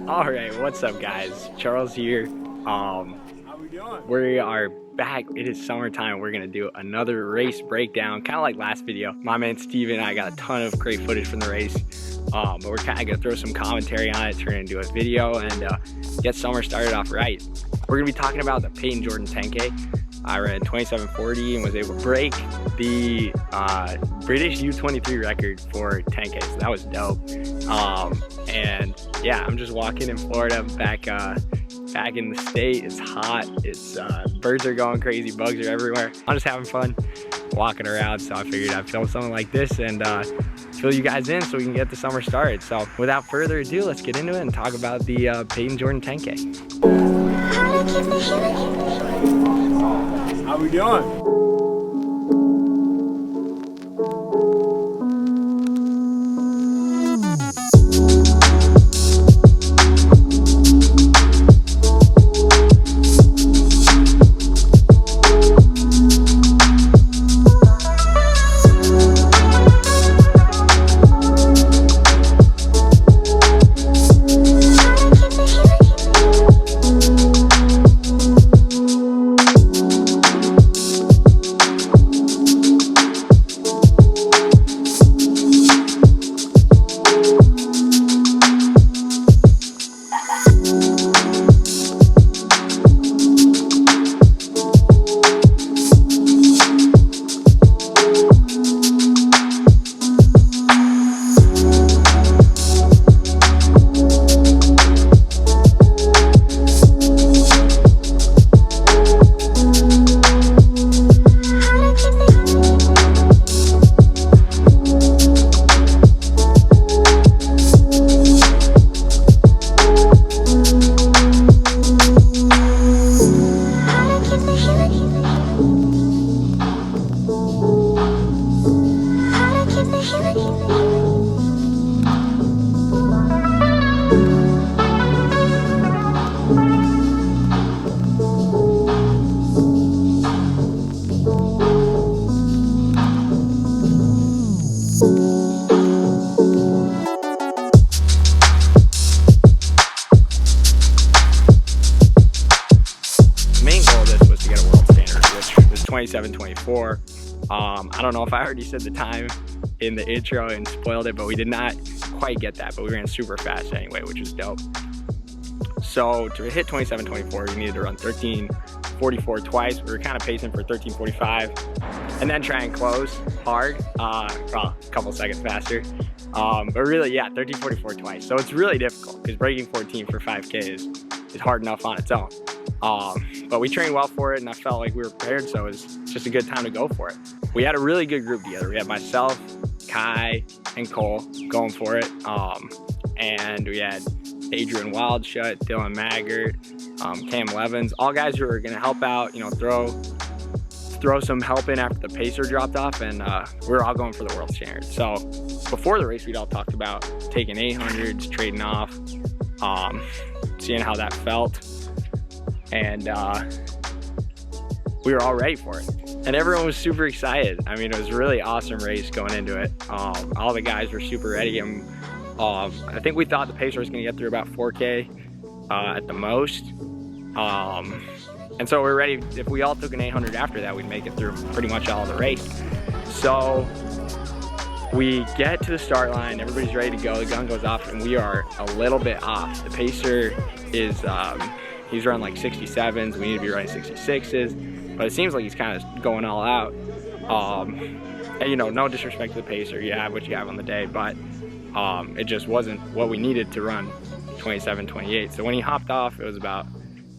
All right, what's up, guys? Charles here. How we doing? We are back. It is summertime. We're gonna do another race breakdown, kind of like last video. My man Steven and I got a ton of great footage from the race, but we're kind of gonna throw some commentary on it, turn it into a video, and get summer started off right. We're gonna be talking about the Peyton Jordan 10K. I ran 27:40 and was able to break the British U23 record for 10K, so that was dope. And yeah, I'm just walking in Florida, back in the state. It's hot. It's birds are going crazy, bugs are everywhere. I'm just having fun walking around, so I figured I'd film something like this and fill you guys in so we can get the summer started. So without further ado, let's get into it and talk about the Peyton Jordan 10K. How we doing? Main goal of this was to get a world standard, which was 27:24. I don't know if I already said the time in the intro and spoiled it, but we did not quite get that, but we ran super fast anyway, which was dope. So to hit 27:24, we needed to run 13:44 twice. We were kind of pacing for 13:45 and then try and close hard, well, a couple seconds faster. But really, yeah, 13:44 twice. So it's really difficult because breaking 14 for 5K is hard enough on its own. But we trained well for it, and I felt like we were prepared, so it was just a good time to go for it. We had a really good group together. We had myself, Kai, and Cole going for it, and we had Adrian Wildshut, Dylan Maggart, Cam Levins, all guys who were going to help out, you know, throw some help in after the pacer dropped off, and we were all going for the world standard. So before the race, we'd all talked about taking 800s, trading off, seeing how that felt. And we were all ready for it, and everyone was super excited. I mean, it was a really awesome race going into it. All the guys were super ready, and I think we thought the pacer was going to get through about 4K at the most, and so we're ready. If we all took an 800 after that, we'd make it through pretty much all of the race. So we get to the start line, everybody's ready to go, the gun goes off, and we are a little bit off. The pacer is he's running like 67s, we need to be running 66s, but it seems like he's kind of going all out. And you know, no disrespect to the pacer, you have what you have on the day, but it just wasn't what we needed to run 27:28. So when he hopped off, it was about,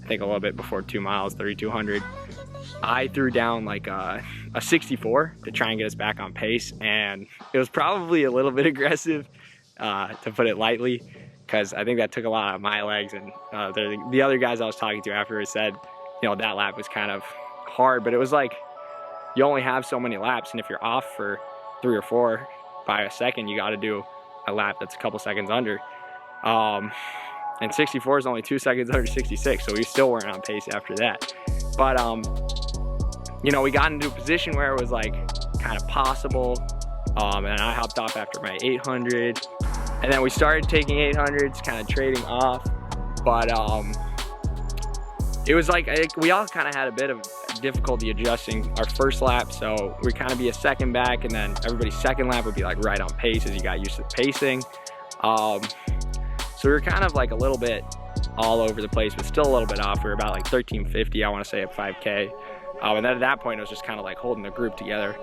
I think, a little bit before 2 miles, 3,200. I threw down like a 64 to try and get us back on pace, and it was probably a little bit aggressive, to put it lightly, because I think that took a lot out of my legs, and the other guys I was talking to afterwards said, you know, that lap was kind of hard, but it was like you only have so many laps, and if you're off for 3 or 4 by a second, you got to do a lap that's a couple seconds under. And 64 is only 2 seconds under 66, so we still weren't on pace after that. But you know, we got into a position where it was like kind of possible, and I hopped off after my 800, And then we started taking 800s, kind of trading off, but it was like we all kind of had a bit of difficulty adjusting our first lap, so we'd kind of be a second back, and then everybody's second lap would be like right on pace as you got used to the pacing. So we were kind of like a little bit all over the place, but still a little bit off. We were about like 1350, I want to say, at 5K. And then at that point, it was just kind of like holding the group together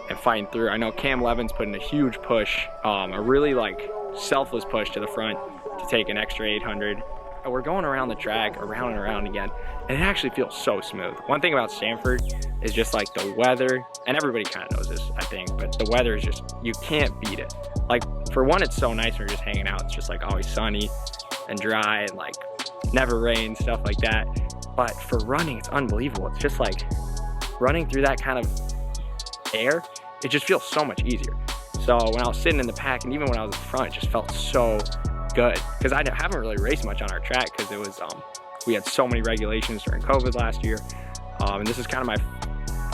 and fighting through. I know Cam Levin's put in a huge push, a really like selfless push to the front to take an extra 800. And we're going around the track, around and around again, and it actually feels so smooth. One thing about Stanford is just like the weather, and everybody kind of knows this, I think, but the weather is just, you can't beat it. Like, for one, it's so nice when you're just hanging out. It's just like always sunny and dry and like never rains, stuff like that. But for running, it's unbelievable. It's just like running through that kind of air, it just feels so much easier. So when I was sitting in the pack, and even when I was in front, it just felt so good, because I haven't really raced much on our track because it was we had so many regulations during COVID last year, and this is kind of my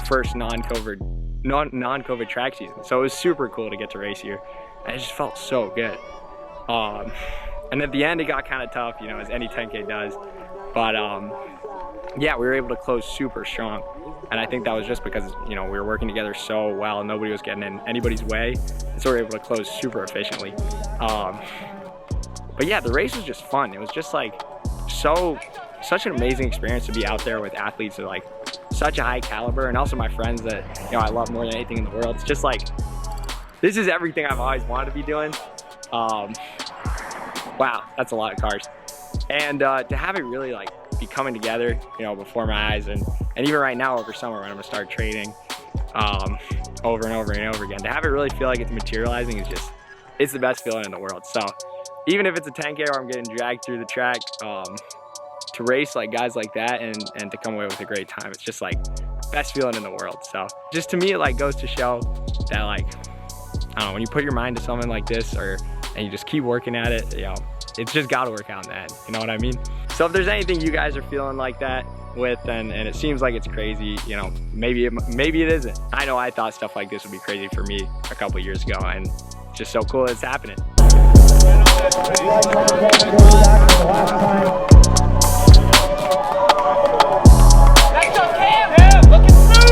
first non-COVID track season, so it was super cool to get to race here, and it just felt so good. And at the end it got kind of tough, you know, as any 10K does, but yeah, we were able to close super strong, and I think that was just because, you know, we were working together so well, nobody was getting in anybody's way, and so we were able to close super efficiently. But yeah, the race was just fun. It was just like such an amazing experience to be out there with athletes of like such a high caliber, and also my friends that, you know, I love more than anything in the world. It's just like, this is everything I've always wanted to be doing. Wow, that's a lot of cars. And to have it really like be coming together, you know, before my eyes, and even right now over summer when I'm gonna start trading over and over and over again, to have it really feel like it's materializing is just, it's the best feeling in the world. So even if it's a 10K where I'm getting dragged through the track, to race like guys like that and to come away with a great time, it's just like best feeling in the world. So just to me, it like goes to show that, like, I don't know, when you put your mind to something like this, and you just keep working at it, you know, it's just got to work out in the end. You know what I mean? So if there's anything you guys are feeling like that with, and it seems like it's crazy, you know, maybe it isn't. I know I thought stuff like this would be crazy for me a couple years ago, and it's just so cool that it's happening. Let's go, Cam! Yeah, looking through!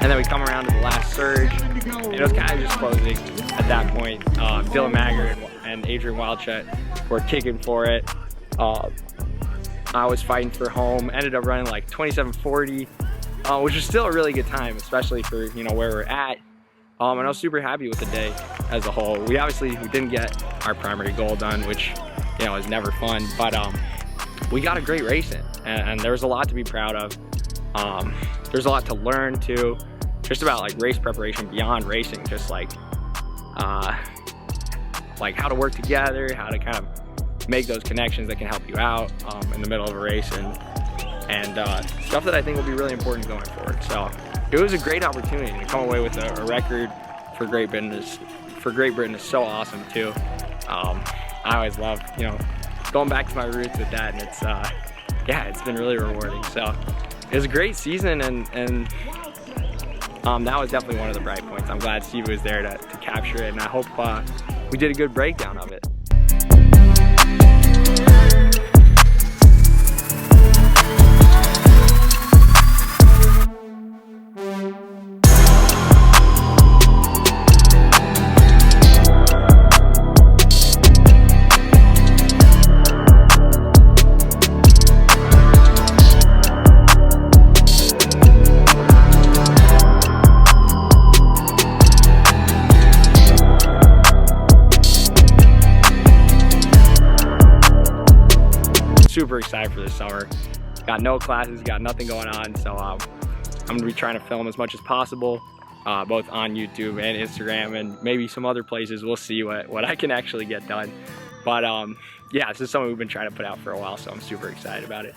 And then we come around to the last surge, and it was kind of just closing at that point. Dylan Magger and Adrian Wildchet were kicking for it. I was fighting for home, ended up running like 27:40, which is still a really good time, especially for, you know, where we're at. And I was super happy with the day as a whole. We didn't get our primary goal done, which, you know, is never fun, but we got a great race in, and there was a lot to be proud of. There's a lot to learn too, just about like race preparation beyond racing, just like how to work together, how to kind of make those connections that can help you out in the middle of a race, and stuff that I think will be really important going forward. So it was a great opportunity to come away with a record for Great Britain. Great Britain is so awesome too. I always love, you know, going back to my roots with that, and it's yeah, it's been really rewarding. So it was a great season, and that was definitely one of the bright points. I'm glad Steve was there to capture it, and I hope we did a good breakdown of it. Super excited for this summer. Got no classes, got nothing going on, so I'm gonna be trying to film as much as possible, both on YouTube and Instagram, and maybe some other places. We'll see what I can actually get done. But yeah, this is something we've been trying to put out for a while, so I'm super excited about it.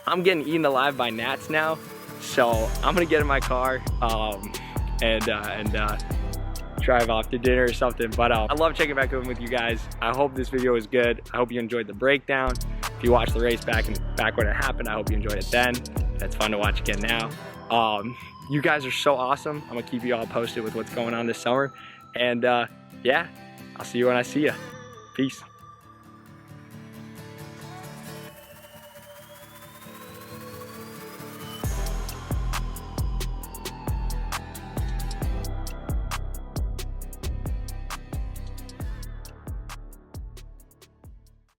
I'm getting eaten alive by gnats now, so I'm gonna get in my car and drive off to dinner or something. But I love checking back in with you guys. I hope this video was good. I hope you enjoyed the breakdown. If you watched the race back when it happened, I hope you enjoyed it then. It's fun to watch again now. You guys are so awesome. I'm gonna keep you all posted with what's going on this summer. And yeah, I'll see you when I see you. Peace.